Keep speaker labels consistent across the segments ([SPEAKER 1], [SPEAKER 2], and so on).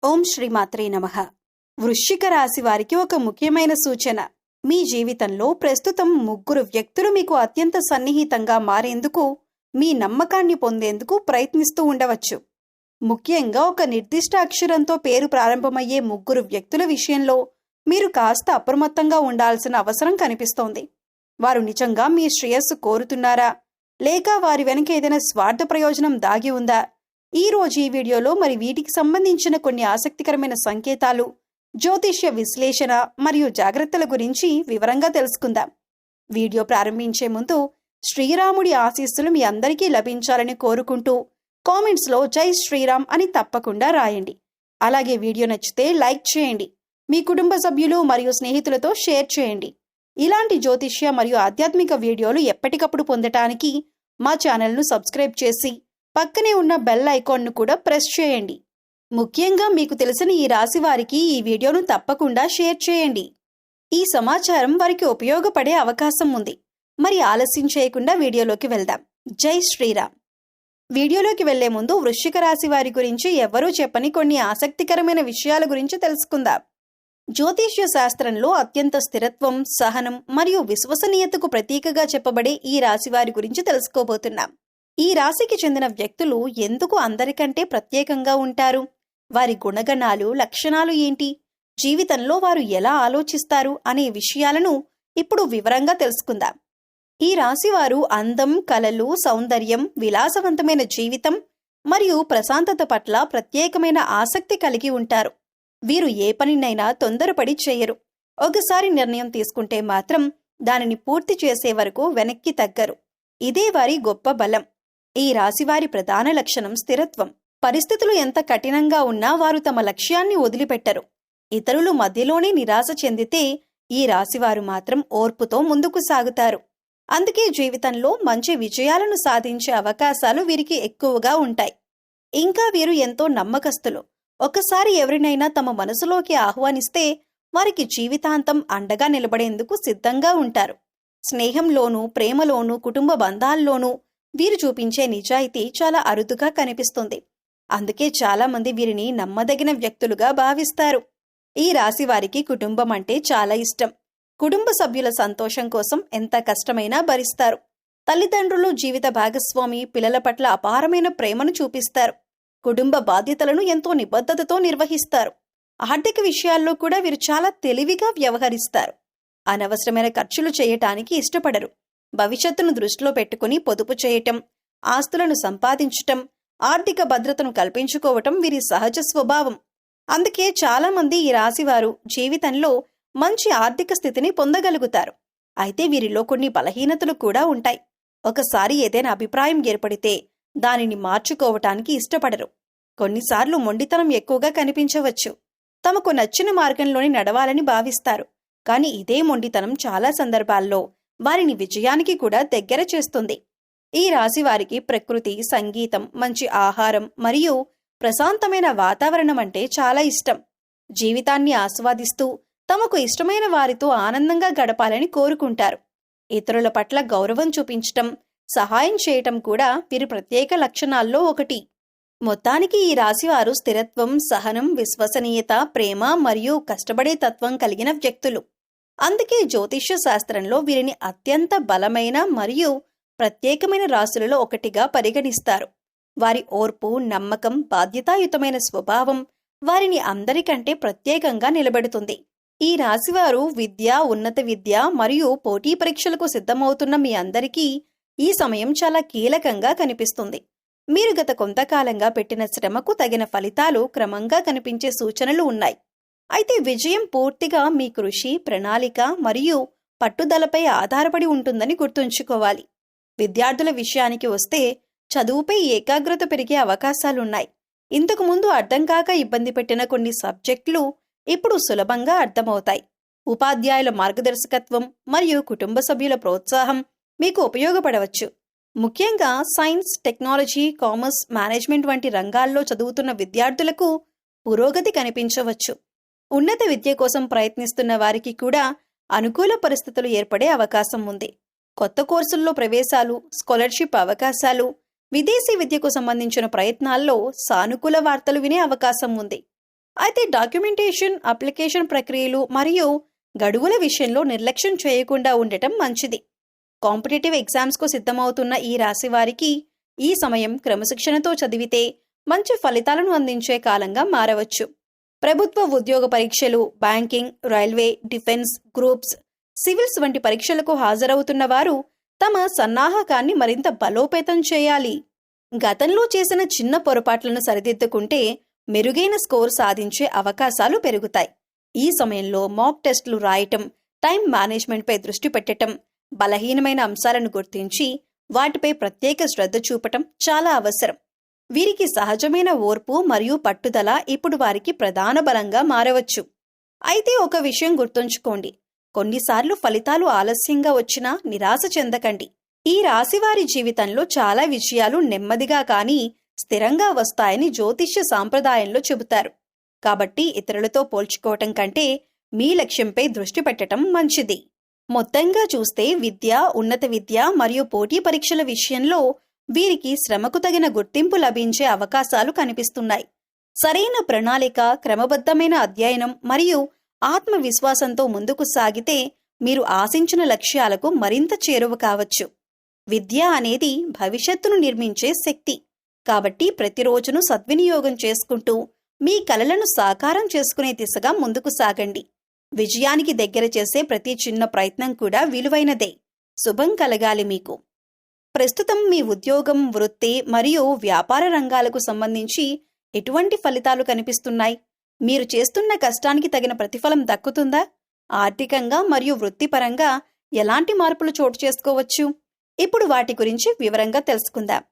[SPEAKER 1] ఓం శ్రీమాత్రే నమః. వృశ్చిక రాశి వారికి ఒక ముఖ్యమైన సూచన. మీ జీవితంలో ప్రస్తుతం ముగ్గురు వ్యక్తులు మీకు అత్యంత సన్నిహితంగా మారేందుకు, మీ నమ్మకాన్ని పొందేందుకు ప్రయత్నిస్తూ ఉండవచ్చు. ముఖ్యంగా ఒక నిర్దిష్ట అక్షరంతో పేరు ప్రారంభమయ్యే ముగ్గురు వ్యక్తుల విషయంలో మీరు కాస్త అప్రమత్తంగా ఉండాల్సిన అవసరం కనిపిస్తోంది. వారు నిజంగా మీ శ్రేయస్సు కోరుతున్నారా, లేక వారి వెనుక ఏదైనా స్వార్థ ప్రయోజనం దాగి ఉందా? ఈ రోజు ఈ వీడియోలో వీటికి సంబంధించిన కొన్ని ఆసక్తికరమైన సంకేతాలు, జ్యోతిష్య విశ్లేషణ మరియు జాగ్రత్తల గురించి వివరంగా తెలుసుకుందాం. వీడియో ప్రారంభించే ముందు శ్రీరాముడి ఆశీస్సులు మీ అందరికీ లభించాలని కోరుకుంటూ కామెంట్స్లో జై శ్రీరామ్ అని తప్పకుండా రాయండి. అలాగే వీడియో నచ్చితే లైక్ చేయండి. మీ కుటుంబ సభ్యులు మరియు స్నేహితులతో షేర్ చేయండి. ఇలాంటి జ్యోతిష్య మరియు ఆధ్యాత్మిక వీడియోలు ఎప్పటికప్పుడు పొందటానికి మా ఛానల్ను సబ్స్క్రైబ్ చేసి పక్కనే ఉన్న బెల్ ఐకాన్ను కూడా ప్రెస్ చేయండి. ముఖ్యంగా మీకు తెలిసిన ఈ రాశి వారికి ఈ వీడియోను తప్పకుండా షేర్ చేయండి. ఈ సమాచారం వారికి ఉపయోగపడే అవకాశం ఉంది. ఆలస్యం చేయకుండా వీడియోలోకి వెళ్దాం. జై శ్రీరామ్. వీడియోలోకి వెళ్లే ముందు వృశ్చిక రాశి వారి గురించి ఎవ్వరూ చెప్పని కొన్ని ఆసక్తికరమైన విషయాల గురించి తెలుసుకుందాం. జ్యోతిష్య శాస్త్రంలో అత్యంత స్థిరత్వం, సహనం మరియు విశ్వసనీయతకు ప్రతీకగా చెప్పబడే ఈ రాశి వారి గురించి తెలుసుకోబోతున్నాం. ఈ రాశికి చెందిన వ్యక్తులు ఎందుకు అందరికంటే ప్రత్యేకంగా ఉంటారు? వారి గుణగణాలు, లక్షణాలు ఏంటి? జీవితంలో వారు ఎలా ఆలోచిస్తారు అనే విషయాలను ఇప్పుడు వివరంగా తెలుసుకుందాం. ఈ రాశివారు అందం, కళలు, సౌందర్యం, విలాసవంతమైన జీవితం మరియు ప్రశాంతత పట్ల ప్రత్యేకమైన ఆసక్తి కలిగి ఉంటారు. వీరు ఏ పనినైనా తొందరపడి చేయరు. ఒకసారి నిర్ణయం తీసుకుంటే మాత్రం దానిని పూర్తి చేసే వరకు వెనక్కి తగ్గరు. ఇదే వారి గొప్ప బలం. ఈ రాశివారి ప్రధాన లక్షణం స్థిరత్వం. పరిస్థితులు ఎంత కఠినంగా ఉన్నా వారు తమ లక్ష్యాన్ని వదిలిపెట్టరు. ఇతరులు మధ్యలోనే నిరాశ చెందితే ఈ రాశివారు మాత్రం ఓర్పుతో ముందుకు సాగుతారు. అందుకే జీవితంలో మంచి విజయాలను సాధించే అవకాశాలు వీరికి ఎక్కువగా ఉంటాయి. ఇంకా వీరు ఎంతో నమ్మకస్తులు. ఒకసారి ఎవరినైనా తమ మనసులోకి ఆహ్వానిస్తే వారికి జీవితాంతం అండగా నిలబడేందుకు సిద్ధంగా ఉంటారు. స్నేహంలోనూ, ప్రేమలోనూ, కుటుంబ బంధాల్లోనూ వీరు చూపించే నిజాయితీ చాలా అరుదుగా కనిపిస్తుంది. అందుకే చాలా మంది వీరిని నమ్మదగిన వ్యక్తులుగా భావిస్తారు. ఈ రాశి వారికి కుటుంబం అంటే చాలా ఇష్టం. కుటుంబ సభ్యుల సంతోషం కోసం ఎంత కష్టమైనా భరిస్తారు. తల్లిదండ్రులు, జీవిత భాగస్వామి, పిల్లల పట్ల అపారమైన ప్రేమను చూపిస్తారు. కుటుంబ బాధ్యతలను ఎంతో నిబద్ధతతో నిర్వహిస్తారు. ఆర్థిక విషయాల్లో కూడా వీరు చాలా తెలివిగా వ్యవహరిస్తారు. అనవసరమైన ఖర్చులు చేయటానికి ఇష్టపడరు. భవిష్యత్తును దృష్టిలో పెట్టుకుని పొదుపు చేయటం, ఆస్తులను సంపాదించటం, ఆర్థిక భద్రతను కల్పించుకోవటం వీరి సహజ స్వభావం. అందుకే చాలామంది ఈ రాశివారు జీవితంలో మంచి ఆర్థిక స్థితిని పొందగలుగుతారు. అయితే వీరిలో కొన్ని బలహీనతలు కూడా ఉంటాయి. ఒకసారి ఏదైనా అభిప్రాయం ఏర్పడితే దానిని మార్చుకోవటానికి ఇష్టపడరు. కొన్నిసార్లు మొండితనం ఎక్కువగా కనిపించవచ్చు. తమకు నచ్చిన మార్గంలోని నడవాలని భావిస్తారు. కానీ ఇదే మొండితనం చాలా సందర్భాల్లో వారిని విజయానికి కూడా దగ్గర చేస్తుంది. ఈ రాశి వారికి ప్రకృతి, సంగీతం, మంచి ఆహారం మరియు ప్రశాంతమైన వాతావరణం అంటే చాలా ఇష్టం. జీవితాన్ని ఆస్వాదిస్తూ తమకు ఇష్టమైన వారితో ఆనందంగా గడపాలని కోరుకుంటారు. ఇతరుల పట్ల గౌరవం చూపించటం, సహాయం చేయటం కూడా వీరి ప్రత్యేక లక్షణాల్లో ఒకటి. మొత్తానికి ఈ రాశివారు స్థిరత్వం, సహనం, విశ్వసనీయత, ప్రేమ మరియు కష్టపడే తత్వం కలిగిన వ్యక్తులు. అందుకే జ్యోతిష్య శాస్త్రంలో వీరిని అత్యంత బలమైన మరియు ప్రత్యేకమైన రాశులలో ఒకటిగా పరిగణిస్తారు. వారి ఓర్పు, నమ్మకం, బాధ్యతాయుతమైన స్వభావం వారిని అందరికంటే ప్రత్యేకంగా నిలబెడుతుంది. ఈ రాశివారు విద్య, ఉన్నత విద్య మరియు పోటీ పరీక్షలకు సిద్ధమవుతున్న మీ అందరికీ ఈ సమయం చాలా కీలకంగా కనిపిస్తుంది. మీరు గత కొంతకాలంగా పెట్టిన శ్రమకు తగిన ఫలితాలు క్రమంగా కనిపించే సూచనలు ఉన్నాయి. అయితే విజయం పూర్తిగా మీ కృషి, ప్రణాళిక మరియు పట్టుదలపై ఆధారపడి ఉంటుందని గుర్తుంచుకోవాలి. విద్యార్థుల విషయానికి వస్తే చదువుపై ఏకాగ్రత పెరిగే అవకాశాలున్నాయి. ఇంతకు ముందు అర్థం కాక ఇబ్బంది పెట్టిన కొన్ని సబ్జెక్టులు ఇప్పుడు సులభంగా అర్థమవుతాయి. ఉపాధ్యాయుల మార్గదర్శకత్వం మరియు కుటుంబ సభ్యుల ప్రోత్సాహం మీకు ఉపయోగపడవచ్చు. ముఖ్యంగా సైన్స్, టెక్నాలజీ, కామర్స్, మేనేజ్మెంట్ వంటి రంగాల్లో చదువుతున్న విద్యార్థులకు పురోగతి కనిపించవచ్చు. ఉన్నత విద్య కోసం ప్రయత్నిస్తున్న వారికి కూడా అనుకూల పరిస్థితులు ఏర్పడే అవకాశం ఉంది. కొత్త కోర్సుల్లో ప్రవేశాలు, స్కాలర్షిప్ అవకాశాలు, విదేశీ విద్యకు సంబంధించిన ప్రయత్నాల్లో సానుకూల వార్తలు వినే అవకాశం ఉంది. అయితే డాక్యుమెంటేషన్, అప్లికేషన్ ప్రక్రియలు మరియు గడువుల విషయంలో నిర్లక్ష్యం చేయకుండా ఉండటం మంచిది. కాంపిటేటివ్ ఎగ్జామ్స్కు సిద్ధమవుతున్న ఈ రాశి వారికి ఈ సమయం క్రమశిక్షణతో చదివితే మంచి ఫలితాలను అందించే కాలంగా మారవచ్చు. ప్రభుత్వ ఉద్యోగ పరీక్షలు, banking, railway, defence, groups, civils వంటి పరీక్షలకు హాజరవుతున్న వారు తమ సన్నాహకాన్ని మరింత బలోపేతం చేయాలి. గతంలో చేసిన చిన్న పొరపాట్లను సరిదిద్దుకుంటే మెరుగైన స్కోర్ సాధించే అవకాశాలు పెరుగుతాయి. ఈ సమయంలో మాక్ టెస్టులు రాయటం, టైం మేనేజ్మెంట్పై దృష్టి పెట్టడం, బలహీనమైన అంశాలను గుర్తించి వాటిపై ప్రత్యేక శ్రద్ధ చూపటం చాలా అవసరం. వీరికి సహజమైన ఓర్పు మరియు పట్టుదల ఇప్పుడు వారికి ప్రధాన బలంగా మారవచ్చు. అయితే ఒక విషయం గుర్తుంచుకోండి, కొన్నిసార్లు ఫలితాలు ఆలస్యంగా వచ్చినా నిరాశ చెందకండి. ఈ రాశివారి జీవితంలో చాలా విజయాలు నెమ్మదిగా కానీ స్థిరంగా వస్తాయని జ్యోతిష్య సాంప్రదాయంలో చెబుతారు. కాబట్టి ఇతరులతో పోల్చుకోవటం కంటే మీ లక్ష్యంపై దృష్టి పెట్టడం మంచిది. మొత్తంగా చూస్తే విద్య, ఉన్నత విద్య మరియు పోటీ పరీక్షల విషయంలో వీరికి శ్రమకు తగిన గుర్తింపు లభించే అవకాశాలు కనిపిస్తున్నాయి. సరైన ప్రణాళిక, క్రమబద్ధమైన అధ్యయనం మరియు ఆత్మవిశ్వాసంతో ముందుకు సాగితే మీరు ఆశించిన లక్ష్యాలకు మరింత చేరువ కావచ్చు. విద్య అనేది భవిష్యత్తును నిర్మించే శక్తి. కాబట్టి ప్రతిరోజును సద్వినియోగం చేసుకుంటూ మీ కలలను సాకారం చేసుకునే దిశగా ముందుకు సాగండి. విజయానికి దగ్గర చేసే ప్రతి చిన్న ప్రయత్నం కూడా విలువైనదే. శుభం కలగాలి మీకు. ప్రస్తుతం మీ ఉద్యోగం, వృత్తి మరియు వ్యాపార రంగాలకు సంబంధించి ఎటువంటి ఫలితాలు కనిపిస్తున్నాయి? మీరు చేస్తున్న కష్టానికి తగిన ప్రతిఫలం దక్కుతుందా? ఆర్థికంగా మరియు వృత్తిపరంగా ఎలాంటి మార్పులు చోటు చేసుకోవచ్చు? ఇప్పుడు వాటి గురించి వివరంగా తెలుసుకుందాం.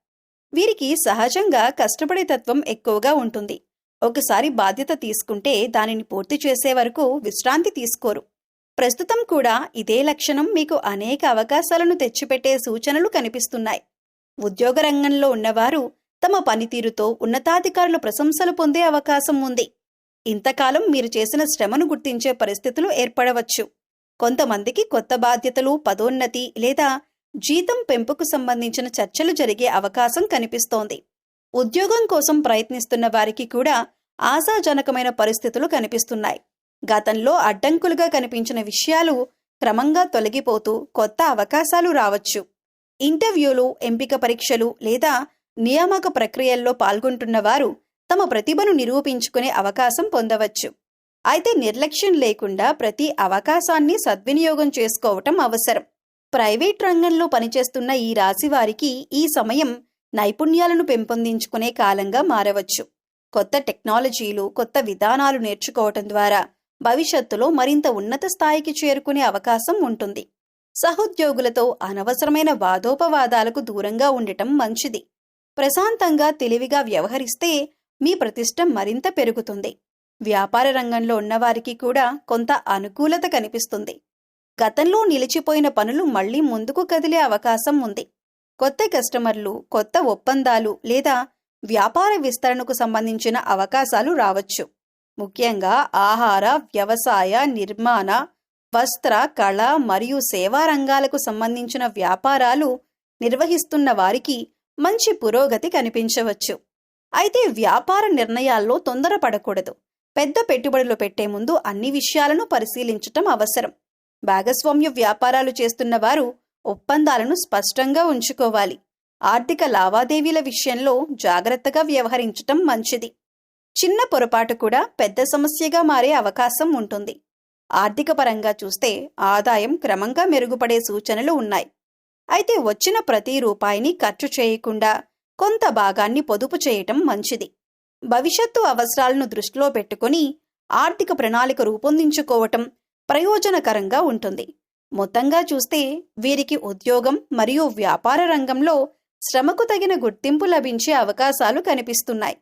[SPEAKER 1] వీరికి సహజంగా కష్టపడే తత్వం ఎక్కువగా ఉంటుంది. ఒకసారి బాధ్యత తీసుకుంటే దానిని పూర్తి చేసే వరకు విశ్రాంతి తీసుకోరు. ప్రస్తుతం కూడా ఇదే లక్షణం మీకు అనేక అవకాశాలను తెచ్చిపెట్టే సూచనలు కనిపిస్తున్నాయి. ఉద్యోగ రంగంలో ఉన్నవారు తమ పనితీరుతో ఉన్నతాధికారుల ప్రశంసలు పొందే అవకాశం ఉంది. ఇంతకాలం మీరు చేసిన శ్రమను గుర్తించే పరిస్థితులు ఏర్పడవచ్చు. కొంతమందికి కొత్త బాధ్యతలు, పదోన్నతి లేదా జీతం పెంపుకు సంబంధించిన చర్చలు జరిగే అవకాశం కనిపిస్తోంది. ఉద్యోగం కోసం ప్రయత్నిస్తున్న వారికి కూడా ఆశాజనకమైన పరిస్థితులు కనిపిస్తున్నాయి. గతంలో అడ్డంకులుగా కనిపించిన విషయాలు క్రమంగా తొలగిపోతూ కొత్త అవకాశాలు రావచ్చు. ఇంటర్వ్యూలు, ఎంపిక పరీక్షలు లేదా నియామక ప్రక్రియల్లో పాల్గొంటున్న వారు తమ ప్రతిభను నిరూపించుకునే అవకాశం పొందవచ్చు. అయితే నిర్లక్ష్యం లేకుండా ప్రతి అవకాశాన్ని సద్వినియోగం చేసుకోవటం అవసరం. ప్రైవేట్ రంగంలో పనిచేస్తున్న ఈ రాశి వారికి ఈ సమయం నైపుణ్యాలను పెంపొందించుకునే కాలంగా మారవచ్చు. కొత్త టెక్నాలజీలు, కొత్త విధానాలు నేర్చుకోవటం ద్వారా భవిష్యత్తులో మరింత ఉన్నత స్థాయికి చేరుకునే అవకాశం ఉంటుంది. సహోద్యోగులతో అనవసరమైన వాదోపవాదాలకు దూరంగా ఉండటం మంచిది. ప్రశాంతంగా, తెలివిగా వ్యవహరిస్తే మీ ప్రతిష్ట మరింత పెరుగుతుంది. వ్యాపార రంగంలో ఉన్నవారికి కూడా కొంత అనుకూలత కనిపిస్తుంది. గతంలో నిలిచిపోయిన పనులు మళ్లీ ముందుకు కదిలే అవకాశం ఉంది. కొత్త కస్టమర్లు, కొత్త ఒప్పందాలు లేదా వ్యాపార విస్తరణకు సంబంధించిన అవకాశాలు రావచ్చు. ముఖ్యంగా ఆహార, వ్యవసాయ, నిర్మాణ, వస్త్ర, కళ మరియు సేవా రంగాలకు సంబంధించిన వ్యాపారాలు నిర్వహిస్తున్న వారికి మంచి పురోగతి కనిపించవచ్చు. అయితే వ్యాపార నిర్ణయాల్లో తొందరపడకూడదు. పెద్ద పెట్టుబడులు పెట్టే ముందు అన్ని విషయాలను పరిశీలించటం అవసరం. భాగస్వామ్య వ్యాపారాలు చేస్తున్న వారు ఒప్పందాలను స్పష్టంగా ఉంచుకోవాలి. ఆర్థిక లావాదేవీల విషయంలో జాగ్రత్తగా వ్యవహరించటం మంచిది. చిన్న పొరపాటు కూడా పెద్ద సమస్యగా మారే అవకాశం ఉంటుంది. ఆర్థిక పరంగా చూస్తే ఆదాయం క్రమంగా మెరుగుపడే సూచనలు ఉన్నాయి. అయితే వచ్చిన ప్రతి రూపాయిని ఖర్చు చేయకుండా కొంత భాగాన్ని పొదుపు చేయటం మంచిది. భవిష్యత్తు అవసరాలను దృష్టిలో పెట్టుకుని ఆర్థిక ప్రణాళిక రూపొందించుకోవటం ప్రయోజనకరంగా ఉంటుంది. మొత్తంగా చూస్తే వీరికి ఉద్యోగం మరియు వ్యాపార రంగంలో శ్రమకు తగిన గుర్తింపు లభించే అవకాశాలు కనిపిస్తున్నాయి.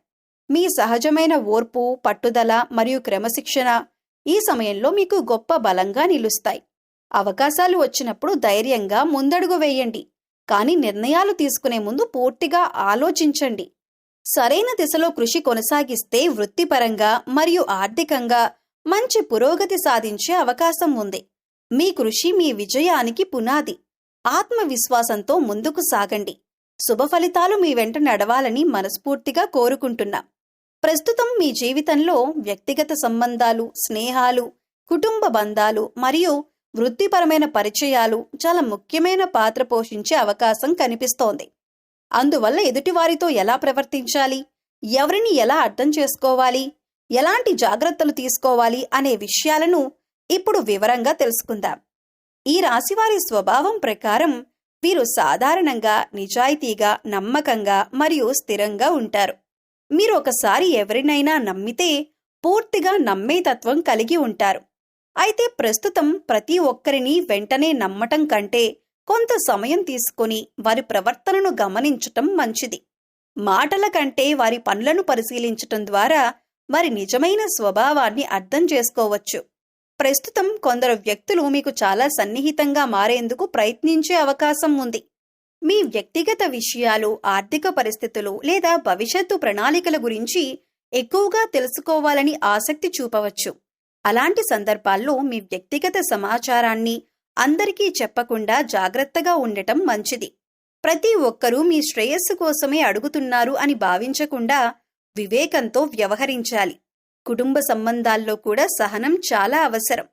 [SPEAKER 1] మీ సహజమైన ఓర్పు, పట్టుదల మరియు క్రమశిక్షణ ఈ సమయంలో మీకు గొప్ప బలంగా నిలుస్తాయి. అవకాశాలు వచ్చినప్పుడు ధైర్యంగా ముందడుగు వేయండి, కానీ నిర్ణయాలు తీసుకునే ముందు పూర్తిగా ఆలోచించండి. సరైన దిశలో కృషి కొనసాగిస్తే వృత్తిపరంగా మరియు ఆర్థికంగా మంచి పురోగతి సాధించే అవకాశం ఉంది. మీ కృషి మీ విజయానికి పునాది. ఆత్మవిశ్వాసంతో ముందుకు సాగండి. శుభ ఫలితాలు మీ వెంట నడవాలని మనస్ఫూర్తిగా కోరుకుంటున్నా. ప్రస్తుతం మీ జీవితంలో వ్యక్తిగత సంబంధాలు, స్నేహాలు, కుటుంబ బంధాలు మరియు వృత్తిపరమైన పరిచయాలు చాలా ముఖ్యమైన పాత్ర పోషించే అవకాశం కనిపిస్తోంది. అందువల్ల ఎదుటివారితో ఎలా ప్రవర్తించాలి, ఎవరిని ఎలా అర్థం చేసుకోవాలి, ఎలాంటి జాగ్రత్తలు తీసుకోవాలి అనే విషయాలను ఇప్పుడు వివరంగా తెలుసుకుందాం. ఈ రాశివారి స్వభావం ప్రకారం వీరు సాధారణంగా నిజాయితీగా, నమ్మకంగా మరియు స్థిరంగా ఉంటారు. మీరు ఒకసారి ఎవరినైనా నమ్మితే పూర్తిగా నమ్మే తత్వం కలిగి ఉంటారు. అయితే ప్రస్తుతం ప్రతి ఒక్కరిని వెంటనే నమ్మటం కంటే కొంత సమయం తీసుకొని వారి ప్రవర్తనను గమనించటం మంచిది. మాటల కంటే వారి పనులను పరిశీలించటం ద్వారా వారి నిజమైన స్వభావాన్ని అర్థం చేసుకోవచ్చు. ప్రస్తుతం కొందరు వ్యక్తులు మీకు చాలా సన్నిహితంగా మారేందుకు ప్రయత్నించే అవకాశం ఉంది. మీ వ్యక్తిగత విషయాలు, ఆర్థిక పరిస్థితులు లేదా భవిష్యత్తు ప్రణాళికల గురించి ఎక్కువగా తెలుసుకోవాలని ఆసక్తి చూపవచ్చు. అలాంటి సందర్భాల్లో మీ వ్యక్తిగత సమాచారాన్ని అందరికీ చెప్పకుండా జాగ్రత్తగా ఉండటం మంచిది. ప్రతి ఒక్కరూ మీ శ్రేయస్సు కోసమే అడుగుతున్నారు అని భావించకుండా వివేకంతో వ్యవహరించాలి. కుటుంబ సంబంధాల్లో కూడా సహనం చాలా అవసరం.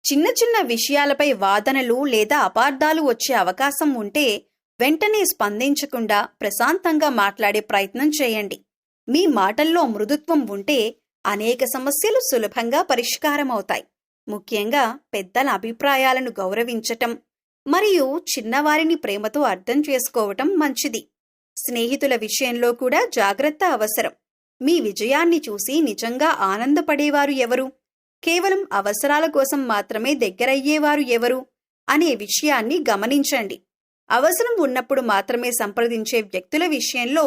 [SPEAKER 1] చిన్న చిన్న విషయాలపై వాదనలు లేదా అపార్థాలు వచ్చే అవకాశం ఉంటే వెంటనే స్పందించకుండా ప్రశాంతంగా మాట్లాడే ప్రయత్నం చేయండి. మీ మాటల్లో మృదుత్వం ఉంటే అనేక సమస్యలు సులభంగా పరిష్కారమవుతాయి. ముఖ్యంగా పెద్దల అభిప్రాయాలను గౌరవించటం మరియు చిన్నవారిని ప్రేమతో అర్థం చేసుకోవటం మంచిది. స్నేహితుల విషయంలో కూడా జాగ్రత్త అవసరం. మీ విజయాన్ని చూసి నిజంగా ఆనందపడేవారు ఎవరు, కేవలం అవసరాల కోసం మాత్రమే దగ్గరయ్యేవారు ఎవరు అనే విషయాన్ని గమనించండి. అవసరం ఉన్నప్పుడు మాత్రమే సంప్రదించే వ్యక్తుల విషయంలో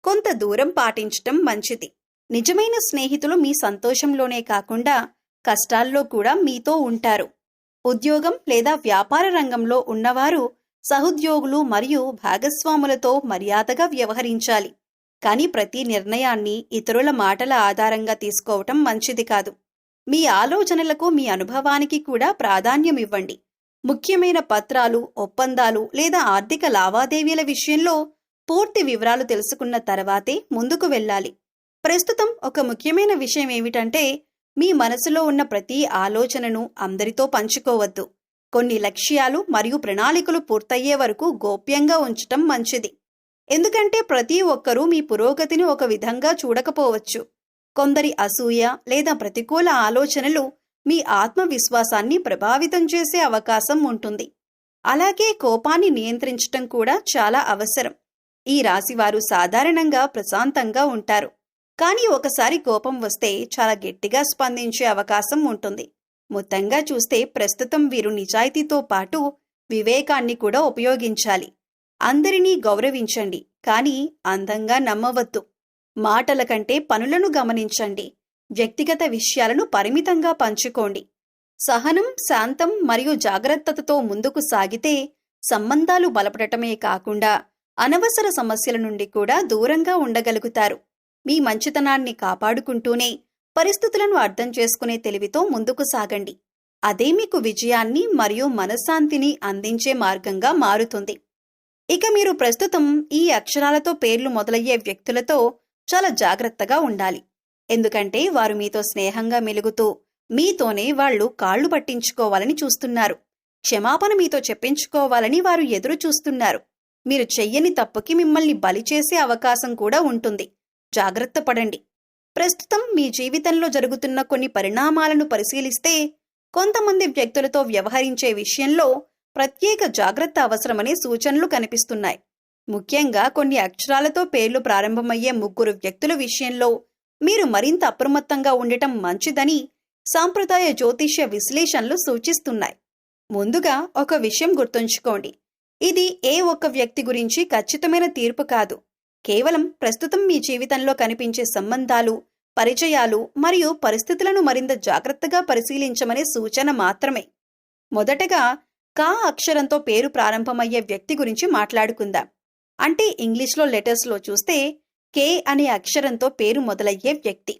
[SPEAKER 1] కొంత దూరం పాటించటం మంచిది. నిజమైన స్నేహితులు మీ సంతోషంలోనే కాకుండా కష్టాల్లో కూడా మీతో ఉంటారు. ఉద్యోగం లేదా వ్యాపార రంగంలో ఉన్నవారు సహోద్యోగులు మరియు భాగస్వాములతో మర్యాదగా వ్యవహరించాలి. కానీ ప్రతి నిర్ణయాన్ని ఇతరుల మాటల ఆధారంగా తీసుకోవటం మంచిది కాదు. మీ ఆలోచనలకు, మీ అనుభవానికి కూడా ప్రాధాన్యమివ్వండి. ముఖ్యమైన పత్రాలు, ఒప్పందాలు లేదా ఆర్థిక లావాదేవీల విషయంలో పూర్తి వివరాలు తెలుసుకున్న తర్వాతే ముందుకు వెళ్ళాలి. ప్రస్తుతం ఒక ముఖ్యమైన విషయం ఏమిటంటే మీ మనసులో ఉన్న ప్రతి ఆలోచనను అందరితో పంచుకోవద్దు. కొన్ని లక్ష్యాలు మరియు ప్రణాళికలు పూర్తయ్యే వరకు గోప్యంగా ఉంచటం మంచిది. ఎందుకంటే ప్రతి ఒక్కరూ మీ పురోగతిని ఒక విధంగా చూడకపోవచ్చు. కొందరి అసూయ లేదా ప్రతికూల ఆలోచనలు మీ ఆత్మవిశ్వాసాన్ని ప్రభావితం చేసే అవకాశం ఉంటుంది. అలాగే కోపాన్ని నియంత్రించటం కూడా చాలా అవసరం. ఈ రాశివారు సాధారణంగా ప్రశాంతంగా ఉంటారు, కానీ ఒకసారి కోపం వస్తే చాలా గట్టిగా స్పందించే అవకాశం ఉంటుంది. మొత్తంగా చూస్తే ప్రస్తుతం వీరు నిజాయితీతో పాటు వివేకాన్ని కూడా ఉపయోగించాలి. అందరినీ గౌరవించండి, కానీ అందంగా నమ్మవద్దు. మాటల కంటే పనులను గమనించండి. వ్యక్తిగత విషయాలను పరిమితంగా పంచుకోండి. సహనం, శాంతం మరియు జాగ్రత్తతో ముందుకు సాగితే సంబంధాలు బలపడటమే కాకుండా అనవసర సమస్యల నుండి కూడా దూరంగా ఉండగలుగుతారు. మీ మంచితనాన్ని కాపాడుకుంటూనే పరిస్థితులను అర్థం చేసుకునే తెలివితో ముందుకు సాగండి. అదే మీకు విజయాన్ని మరియు మనశ్శాంతిని అందించే మార్గంగా మారుతుంది. ఇక మీరు ప్రస్తుతం ఈ అక్షరాలతో పేర్లు మొదలయ్యే వ్యక్తులతో చాలా జాగ్రత్తగా ఉండాలి. ఎందుకంటే వారు మీతో స్నేహంగా మెలుగుతూ మీతోనే వాళ్లు కాళ్లు పట్టించుకోవాలని చూస్తున్నారు. క్షమాపణ మీతో చెప్పించుకోవాలని వారు ఎదురు చూస్తున్నారు. మీరు చెయ్యని తప్పుకి మిమ్మల్ని బలి చేసే అవకాశం కూడా ఉంటుంది. జాగ్రత్త పడండి. ప్రస్తుతం మీ జీవితంలో జరుగుతున్న కొన్ని పరిణామాలను పరిశీలిస్తే కొంతమంది వ్యక్తులతో వ్యవహరించే విషయంలో ప్రత్యేక జాగ్రత్త అవసరమనే సూచనలు కనిపిస్తున్నాయి. ముఖ్యంగా కొన్ని అక్షరాలతో పేర్లు ప్రారంభమయ్యే 3 వ్యక్తుల విషయంలో మీరు మరింత అప్రమత్తంగా ఉండటం మంచిదని సాంప్రదాయ జ్యోతిష్య విశ్లేషణలు సూచిస్తున్నాయి. ముందుగా ఒక విషయం గుర్తుంచుకోండి. ఇది ఏ ఒక్క వ్యక్తి గురించి ఖచ్చితమైన తీర్పు కాదు. కేవలం ప్రస్తుతం మీ జీవితంలో కనిపించే సంబంధాలు, పరిచయాలు మరియు పరిస్థితులను మరింత జాగ్రత్తగా పరిశీలించమనే సూచన మాత్రమే. మొదటగా కా అక్షరంతో పేరు ప్రారంభమయ్యే వ్యక్తి గురించి మాట్లాడుకుందాం. అంటే ఇంగ్లీష్లో లెటర్స్లో చూస్తే కే అనే అక్షరంతో పేరు మొదలయ్యే వ్యక్తి.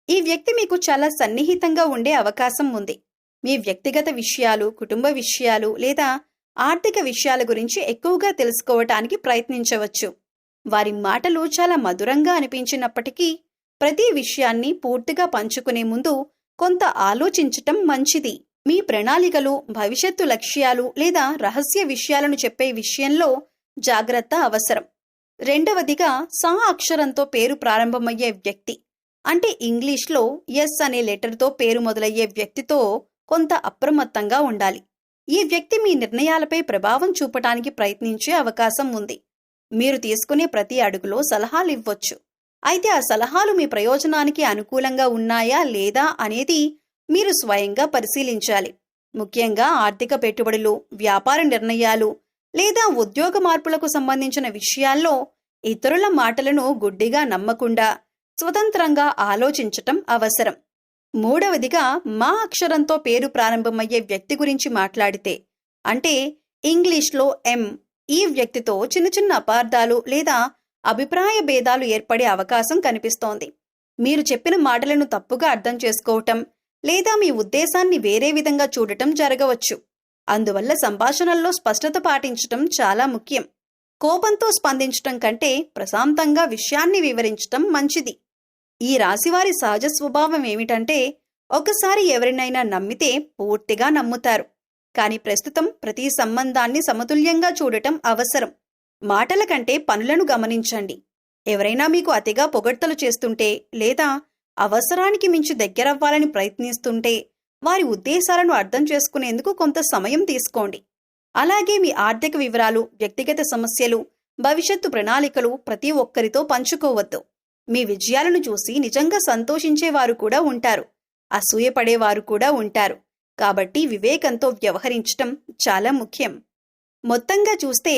[SPEAKER 1] ఈ వ్యక్తి మీకు చాలా సన్నిహితంగా ఉండే అవకాశం ఉంది. మీ వ్యక్తిగత విషయాలు, కుటుంబ విషయాలు లేదా ఆర్థిక విషయాల గురించి ఎక్కువగా తెలుసుకోవటానికి ప్రయత్నించవచ్చు. వారి మాటలు చాలా మధురంగా అనిపించినప్పటికీ ప్రతి విషయాన్ని పూర్తిగా పంచుకునే ముందు కొంత ఆలోచించటం మంచిది. మీ ప్రణాళికలు, భవిష్యత్తు లక్ష్యాలు లేదా రహస్య విషయాలను చెప్పే విషయంలో జాగ్రత్త అవసరం. రెండవదిగా, సా అక్షరంతో పేరు ప్రారంభమయ్యే వ్యక్తి అంటే ఇంగ్లీష్లో ఎస్ అనే లెటర్తో పేరు మొదలయ్యే వ్యక్తితో కొంత అప్రమత్తంగా ఉండాలి. ఈ వ్యక్తి మీ నిర్ణయాలపై ప్రభావం చూపటానికి ప్రయత్నించే అవకాశం ఉంది. మీరు తీసుకునే ప్రతి అడుగులో సలహాలు ఇవ్వొచ్చు. అయితే ఆ సలహాలు మీ ప్రయోజనానికి అనుకూలంగా ఉన్నాయా లేదా అనేది మీరు స్వయంగా పరిశీలించాలి. ముఖ్యంగా ఆర్థిక పెట్టుబడులు, వ్యాపార నిర్ణయాలు లేదా ఉద్యోగ మార్పులకు సంబంధించిన విషయాల్లో ఇతరుల మాటలను గుడ్డిగా నమ్మకుండా స్వతంత్రంగా ఆలోచించటం అవసరం. మూడవదిగా, మా అక్షరంతో పేరు ప్రారంభమయ్యే వ్యక్తి గురించి మాట్లాడితే అంటే ఇంగ్లీష్లో ఎం, ఈ వ్యక్తితో చిన్న చిన్న అపార్థాలు లేదా అభిప్రాయ భేదాలు ఏర్పడే అవకాశం కనిపిస్తోంది. మీరు చెప్పిన మాటలను తప్పుగా అర్థం చేసుకోవటం లేదా మీ ఉద్దేశాన్ని వేరే విధంగా చూడటం జరగవచ్చు. అందువల్ల సంభాషణల్లో స్పష్టత పాటించటం చాలా ముఖ్యం. కోపంతో స్పందించటం కంటే ప్రశాంతంగా విషయాన్ని వివరించటం మంచిది. ఈ రాశివారి సహజ స్వభావం ఏమిటంటే ఒకసారి ఎవరినైనా నమ్మితే పూర్తిగా నమ్ముతారు. కానీ ప్రస్తుతం ప్రతి సంబంధాన్ని సమతుల్యంగా చూడటం అవసరం. మాటల కంటే పనులను గమనించండి. ఎవరైనా మీకు అతిగా పొగడ్తలు చేస్తుంటే లేదా అవసరానికి మించి దగ్గరవ్వాలని ప్రయత్నిస్తుంటే వారి ఉద్దేశాలను అర్థం చేసుకునేందుకు కొంత సమయం తీసుకోండి. అలాగే మీ ఆర్థిక వివరాలు, వ్యక్తిగత సమస్యలు, భవిష్యత్తు ప్రణాళికలు ప్రతి ఒక్కరితో పంచుకోవద్దు. మీ విజయాలను చూసి నిజంగా సంతోషించేవారు కూడా ఉంటారు, అసూయపడేవారు కూడా ఉంటారు. కాబట్టి వివేకంతో వ్యవహరించటం చాలా ముఖ్యం. మొత్తంగా చూస్తే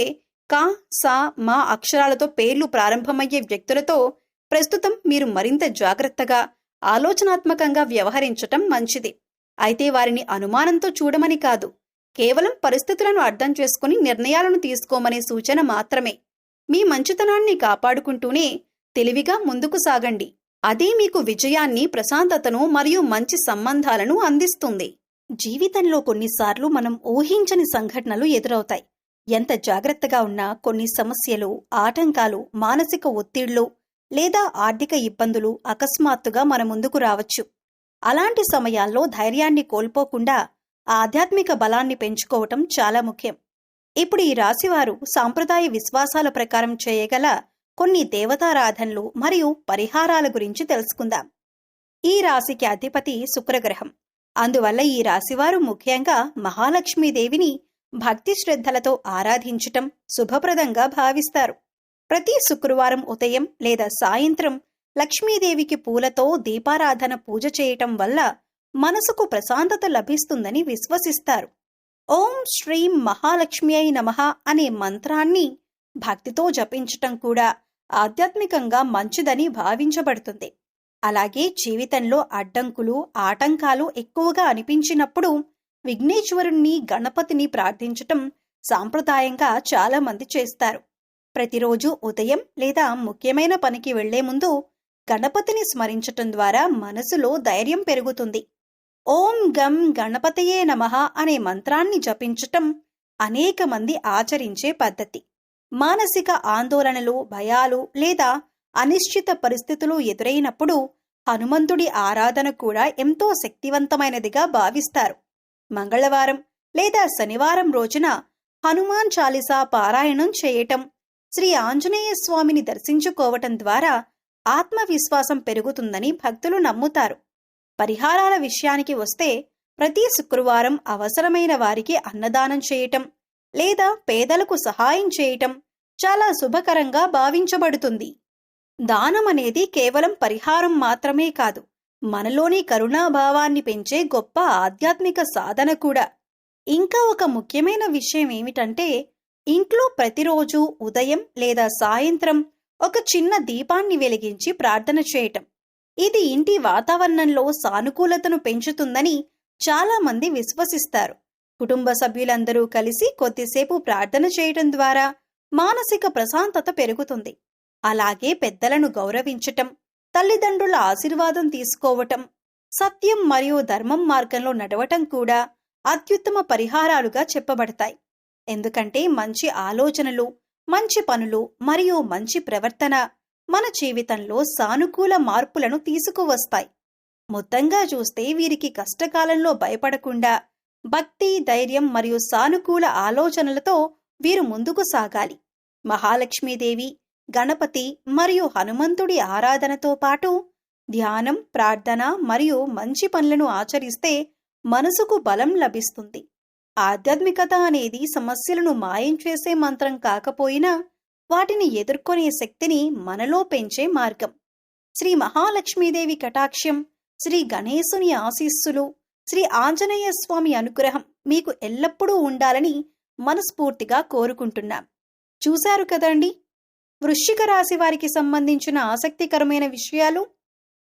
[SPEAKER 1] కా, సా, మా అక్షరాలతో పేర్లు ప్రారంభమయ్యే వ్యక్తులతో ప్రస్తుతం మీరు మరింత జాగ్రత్తగా, ఆలోచనాత్మకంగా వ్యవహరించటం మంచిది. అయితే వారిని అనుమానంతో చూడమని కాదు, కేవలం పరిస్థితులను అర్థం చేసుకుని నిర్ణయాలను తీసుకోమనే సూచన మాత్రమే. మీ మంచితనాన్ని కాపాడుకుంటూనే తెలివిగా ముందుకు సాగండి. అదే మీకు విజయాన్ని, ప్రశాంతతను మరియు మంచి సంబంధాలను అందిస్తుంది. జీవితంలో కొన్నిసార్లు మనం ఊహించని సంఘటనలు ఎదురవుతాయి. ఎంత జాగ్రత్తగా ఉన్నా కొన్ని సమస్యలు, ఆటంకాలు, మానసిక ఒత్తిళ్లు లేదా ఆర్థిక ఇబ్బందులు అకస్మాత్తుగా మన ముందుకు రావచ్చు. అలాంటి సమయాల్లో ధైర్యాన్ని కోల్పోకుండా ఆధ్యాత్మిక బలాన్ని పెంచుకోవటం చాలా ముఖ్యం. ఇప్పుడు ఈ రాశివారు సాంప్రదాయ విశ్వాసాల ప్రకారం చేయగల కొన్ని దేవతారాధనలు మరియు పరిహారాల గురించి తెలుసుకుందాం. ఈ రాశికి అధిపతి శుక్రగ్రహం. అందువల్ల ఈ రాశివారు ముఖ్యంగా మహాలక్ష్మీదేవిని భక్తి శ్రద్ధలతో ఆరాధించటం శుభప్రదంగా భావిస్తారు. ప్రతి శుక్రవారం ఉదయం లేదా సాయంత్రం లక్ష్మీదేవికి పూలతో దీపారాధన పూజ చేయటం వల్ల మనసుకు ప్రశాంతత లభిస్తుందని విశ్వసిస్తారు. ఓం శ్రీం మహాలక్ష్మ్యై నమః అనే మంత్రాన్ని భక్తితో జపించటం కూడా ఆధ్యాత్మికంగా మంచిదని భావించబడుతుంది. అలాగే జీవితంలో అడ్డంకులు, ఆటంకాలు ఎక్కువగా అనిపించినప్పుడు విఘ్నేశ్వరుణ్ణి, గణపతిని ప్రార్థించటం సాంప్రదాయంగా చాలా మంది చేస్తారు. ప్రతిరోజు ఉదయం లేదా ముఖ్యమైన పనికి వెళ్లే ముందు గణపతిని స్మరించటం ద్వారా మనసులో ధైర్యం పెరుగుతుంది. ఓం గం గణపతయే నమః అనే మంత్రాన్ని జపించటం అనేక మంది ఆచరించే పద్ధతి. మానసిక ఆందోళనలు, భయాలు లేదా అనిశ్చిత పరిస్థితులు ఎదురైనప్పుడు హనుమంతుడి ఆరాధన కూడా ఎంతో శక్తివంతమైనదిగా భావిస్తారు. మంగళవారం లేదా శనివారం రోజున హనుమాన్ చాలీసా పారాయణం చేయటం, శ్రీ ఆంజనేయ స్వామిని దర్శించుకోవటం ద్వారా ఆత్మవిశ్వాసం పెరుగుతుందని భక్తులు నమ్ముతారు. పరిహారాల విషయానికి వస్తే ప్రతి శుక్రవారం అవసరమైన వారికి అన్నదానం చేయటం లేదా పేదలకు సహాయం చేయటం చాలా శుభకరంగా భావించబడుతుంది. దానం అనేది కేవలం పరిహారం మాత్రమే కాదు, మనలోని కరుణాభావాన్ని పెంచే గొప్ప ఆధ్యాత్మిక సాధన కూడా. ఇంకా ఒక ముఖ్యమైన విషయం ఏమిటంటే ఇంట్లో ప్రతిరోజు ఉదయం లేదా సాయంత్రం ఒక చిన్న దీపాన్ని వెలిగించి ప్రార్థన చేయటం. ఇది ఇంటి వాతావరణంలో సానుకూలతను పెంచుతుందని చాలా మంది విశ్వసిస్తారు. కుటుంబ సభ్యులందరూ కలిసి కొద్దిసేపు ప్రార్థన చేయటం ద్వారా మానసిక ప్రశాంతత పెరుగుతుంది. అలాగే పెద్దలను గౌరవించటం, తల్లిదండ్రుల ఆశీర్వాదం తీసుకోవటం, సత్యం మరియు ధర్మం మార్గంలో నడవటం కూడా అత్యుత్తమ పరిహారాలుగా చెప్పబడతాయి. ఎందుకంటే మంచి ఆలోచనలు, మంచి పనులు మరియు మంచి ప్రవర్తన మన జీవితంలో సానుకూల మార్పులను తీసుకువస్తాయి. మొత్తంగా చూస్తే వీరికి కష్టకాలంలో భయపడకుండా భక్తి, ధైర్యం మరియు సానుకూల ఆలోచనలతో వీరు ముందుకు సాగాలి. మహాలక్ష్మీదేవి, గణపతి మరియు హనుమంతుడి ఆరాధనతో పాటు ధ్యానం, ప్రార్థన మరియు మంచి పనులను ఆచరిస్తే మనసుకు బలం లభిస్తుంది. ఆధ్యాత్మికత అనేది సమస్యలను మాయం చేసే మంత్రం కాకపోయినా వాటిని ఎదుర్కొనే శక్తిని మనలో పెంచే మార్గం. శ్రీ మహాలక్ష్మీదేవి కటాక్షం, శ్రీ గణేశుని ఆశీస్సులు, శ్రీ ఆంజనేయ స్వామి అనుగ్రహం మీకు ఎల్లప్పుడూ ఉండాలని మనస్ఫూర్తిగా కోరుకుంటున్నాం. చూశారు కదండి, వృశ్చిక రాశి వారికి సంబంధించిన ఆసక్తికరమైన విషయాలు.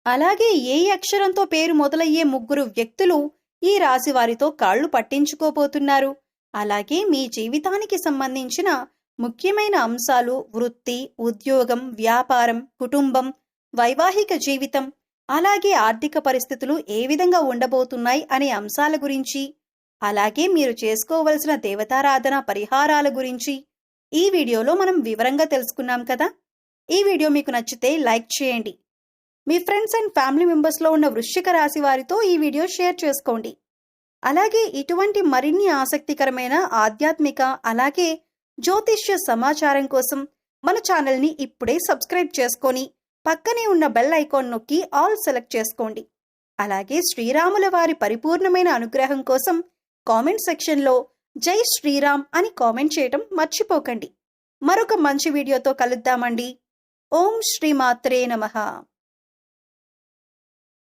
[SPEAKER 1] అలాగే ఏ అక్షరంతో పేరు మొదలయ్యే 3 వ్యక్తులు ఈ రాశి వారితో కాళ్లు పట్టించుకోబోతున్నారు. అలాగే మీ జీవితానికి సంబంధించిన ముఖ్యమైన అంశాలు, వృత్తి, ఉద్యోగం, వ్యాపారం, కుటుంబం, వైవాహిక జీవితం, అలాగే ఆర్థిక పరిస్థితులు ఏ విధంగా ఉండబోతున్నాయి అనే అంశాల గురించి, అలాగే మీరు చేసుకోవలసిన దేవతారాధన పరిహారాల గురించి ఈ వీడియోలో మనం వివరంగా తెలుసుకున్నాం కదా. ఈ వీడియో మీకు నచ్చితే లైక్ చేయండి. మీ ఫ్రెండ్స్ అండ్ ఫ్యామిలీ మెంబర్స్లో ఉన్న వృశ్చిక రాశి వారితో ఈ వీడియో షేర్ చేసుకోండి. అలాగే ఇటువంటి మరిన్ని ఆసక్తికరమైన ఆధ్యాత్మిక అలాగే జ్యోతిష్య సమాచారం కోసం మన ఛానల్ని ఇప్పుడే సబ్స్క్రైబ్ చేసుకొని పక్కనే ఉన్న బెల్ ఐకాన్ నొక్కి ఆల్ సెలెక్ట్ చేసుకోండి. అలాగే శ్రీరాముల వారి పరిపూర్ణమైన అనుగ్రహం కోసం కామెంట్ సెక్షన్లో జై శ్రీరామ్ అని కామెంట్ చేయటం మర్చిపోకండి. మరొక మంచి వీడియోతో కలుద్దామండి. ఓం శ్రీమాత్రే నమః.